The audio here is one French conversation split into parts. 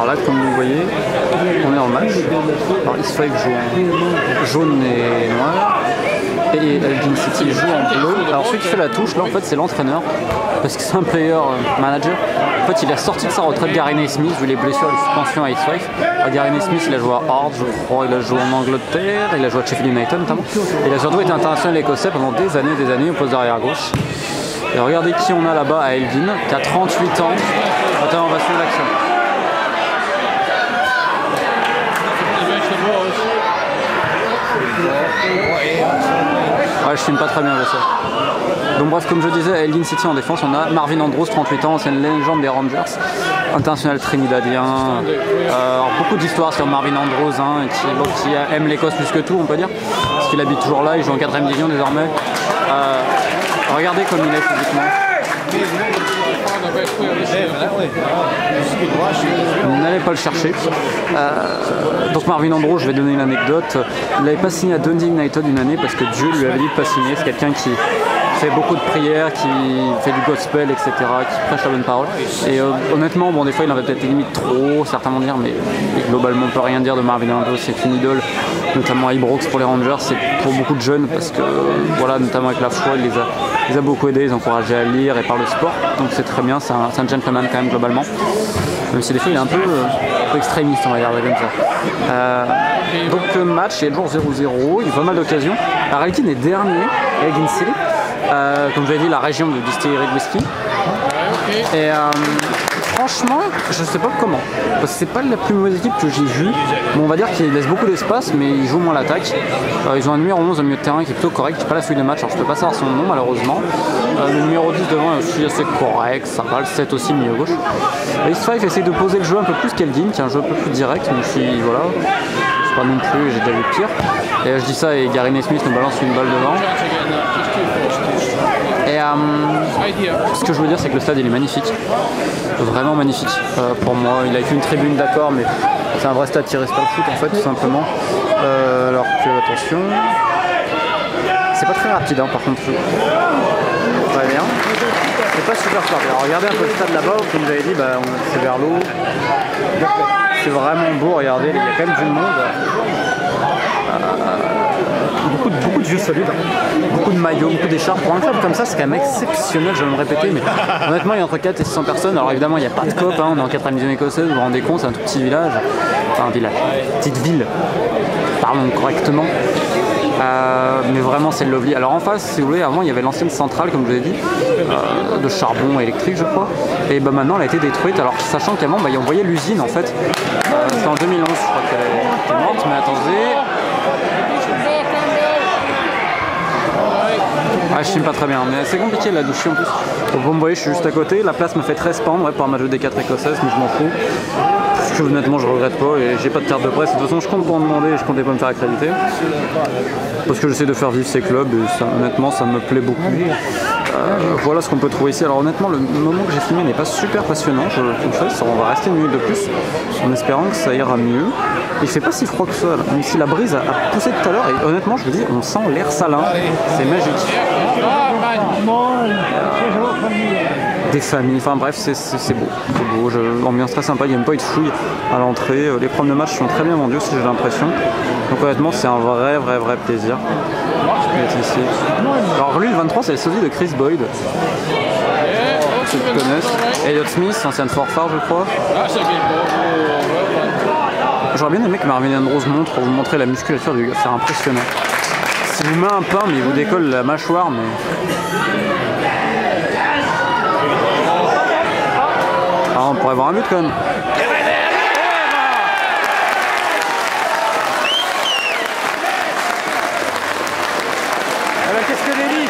là, comme vous voyez, on est en match. Alors East 5 joue en jaune et noir. Et Elgin City joue en bleu. Alors celui qui fait la touche, là en fait c'est l'entraîneur. Parce que c'est un player manager. En fait il est sorti de sa retraite, Gary Naismith, vu les blessures et les suspensions à East 5. Gary Naismith il a joué à Hearts, je crois, il a joué en Angleterre, il a joué à Sheffield United notamment. Et il a surtout été international écossais pendant des années au poste d'arrière gauche. Et regardez qui on a là-bas à Elgin, qui a 38 ans. Attends, on va suivre l'action. Ouais, je filme pas très bien, je sais. Donc bref, comme je disais, à Elgin City en défense, on a Marvin Andrews, 38 ans, ancienne légende des Rangers, international trinidadien. Beaucoup d'histoires sur Marvin Andrews, hein, qui aime l'Écosse plus que tout, on peut dire, parce qu'il habite toujours là, il joue en 4ème division désormais. Regardez comme il est physiquement. N'allez pas le chercher. Donc Marvin Andrews, je vais donner une anecdote. Il n'avait pas signé à Dundee United une année parce que Dieu lui avait dit de pas signer. C'est quelqu'un qui fait beaucoup de prières, qui fait du gospel, etc., qui prêche la bonne parole. Et honnêtement, bon, des fois il en avait peut-être limite trop, certains vont dire, mais globalement on peut rien dire de Marvin Andrews, c'est une idole, notamment à Ibrox pour les Rangers, c'est pour beaucoup de jeunes, parce que voilà, notamment avec la foi, il les a beaucoup aidés, ils encouragés à lire et par le sport, donc c'est très bien, c'est un gentleman quand même globalement, même si des fois il est un peu extrémiste, on va dire comme ça. Donc match, il est toujours 0-0, il y a pas mal d'occasions. Harrington est dernier, Elgin City. Comme je l'ai dit, la région de distillerie de whisky. Et franchement, je sais pas comment. Parce que c'est pas la plus mauvaise équipe que j'ai vue. Bon, on va dire qu'ils laissent beaucoup d'espace, mais ils jouent moins l'attaque. Ils ont un numéro 11 au milieu de terrain qui est plutôt correct, qui n'est pas la feuille de match. Alors je peux pas savoir son nom malheureusement. Le numéro 10 devant est aussi assez correct, ça va. Le 7 aussi, milieu gauche. East 5 essaye de poser le jeu un peu plus qu'Elgin, qui est un jeu un peu plus direct, même si voilà. Pas non plus, j'ai déjà vu pire. Et je dis ça et Gary Naismith nous balance une balle devant. Et ce que je veux dire, c'est que le stade il est magnifique, vraiment magnifique pour moi. Il a qu'une tribune, d'accord, mais c'est un vrai stade qui reste pas le foot en fait, tout simplement. Alors que, attention, c'est pas très rapide, hein, par contre. Très bien. C'est pas super smart. Alors regardez un peu le stade là-bas, comme vous avez dit, bah, c'est vers l'eau. C'est vraiment beau, regardez, il y a quand même du monde. Beaucoup de vieux solides, beaucoup de maillots, beaucoup d'écharpes. Pour un club comme ça, c'est quand même exceptionnel, je vais me répéter, mais honnêtement, il y a entre 4 et 600 personnes. Alors évidemment, il n'y a pas de COP, hein, on est en 4ème division écossaise, vous vous rendez compte, c'est un tout petit village. Enfin, un village, petite ville, parlons correctement. Mais vraiment c'est lovely. Alors en face, si vous voulez, avant il y avait l'ancienne centrale, comme je vous ai dit, de charbon électrique je crois, et bah, maintenant elle a été détruite, alors sachant qu'avant bah, on voyait l'usine en fait, c'était en 2011 je crois qu'elle était morte, mais attendez. Ah, je filme pas très bien, mais c'est compliqué la douche en plus. Donc, vous me voyez, je suis juste à côté, la place me fait 13 pounds ouais, pour un match de D4 écossaise, mais je m'en fous. Parce que honnêtement, je regrette pas et j'ai pas de carte de presse. De toute façon, je compte pas en demander et je comptais pas me faire accréditer. Parce que j'essaie de faire vivre ces clubs et ça, honnêtement, ça me plaît beaucoup. Voilà ce qu'on peut trouver ici. Alors honnêtement, le moment que j'ai filmé n'est pas super passionnant, je confesse. On va rester une minute de plus en espérant que ça ira mieux. Il fait pas si froid que ça, là. Même si la brise a poussé tout à l'heure. Et honnêtement, je vous dis, on sent l'air salin. C'est magique. Des familles, enfin bref, c'est beau. C'est beau. L'ambiance très sympa, il n'y a même pas eu de fouille à l'entrée. Les premiers matchs sont très bien vendus aussi, j'ai l'impression. Donc honnêtement, c'est un vrai plaisir d'être ici. Alors lui, le 23, c'est le sosie de Chris Boyd. Ceux qui connaissent. Elliott Smith, ancienne forfare, je crois. J'aurais bien aimé que Marvin Andrews montre pour vous montrer la musculature du gars, c'est impressionnant. Si vous met un pain, mais il vous décolle la mâchoire, mais... Ah, on pourrait avoir un but quand même. Qu'est-ce que j'ai dit?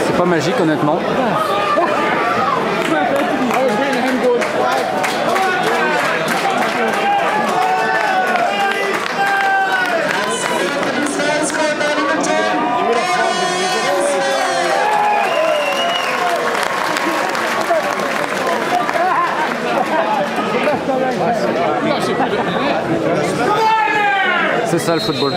C'est pas magique honnêtement. C'est ça le football.